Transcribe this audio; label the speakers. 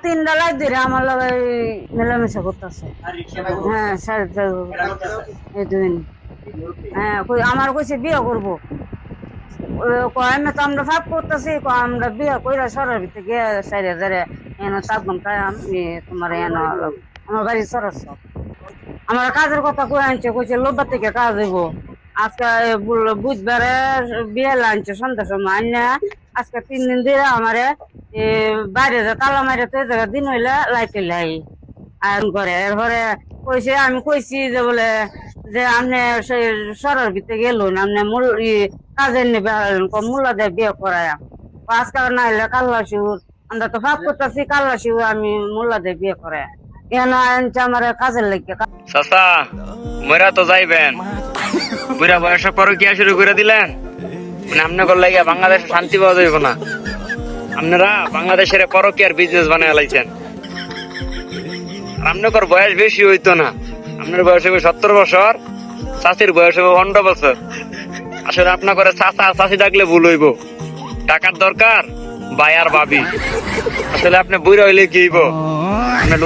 Speaker 1: তিনটা লাখ ধরে আমার লগে মেলামেশা করতেছে। হ্যাঁ এই দুদিন। হ্যাঁ আমার কইছে বিয়ে করবো। আমি তো আমরা ভাব করতেছি আমরা বিয়ে কইরা সরার ভিতরে গিয়ে 4,000 এনে থাকবাম তাই আমি তোমার এনে আমার বাড়ি সরাস। আমার কাজের কথা কই আনছে, কইছে লোবার থেকে কাজ হইব। আজকে বুধবারে বিয়ে আনছে সন্ধ্যার সময় আইনা আজকে 3 দিন ধরে আমারে বাইরে তালা মারে তো জায়গা দিন হইলে লাইতে লাই আয়ন করে। এরপরে কইছে আমি কইছি যে বলে যে আপনি সেই সরার ভিতরে গেল না আপনি কাজের নেবে মূল্য দেয় বিয়ে করায় আজকাল না হইলে কাল্লা শিউর আমরা তো ভাব করতেছি কাল্লা শিউর আমি মূল্য দেয় বিয়ে করে কেন আনছে আমার কাজের লেগে।
Speaker 2: চাচা মরা তো যাইবেন, বুড়া বয়সে পরকিয়া শুরু করে দিলেন, মানে আপনি করলে বাংলাদেশে শান্তি পাওয়া যাইব না। আপনারা বাংলাদেশের পরকিয়ার বিজনেস বানায় লাইছেন। আপনার বয়স বেশি হইতো না, আপনার বয়স হবে 70 বছর, চাষির বয়স হবে 15 বছর। আসলে আপনার করে চাচা চাষি ডাকলে ভুল হইব, টাকার দরকার ভাই আর ভাবি। আসলে আপনি বুড়া হইলে কি হইব, আপনার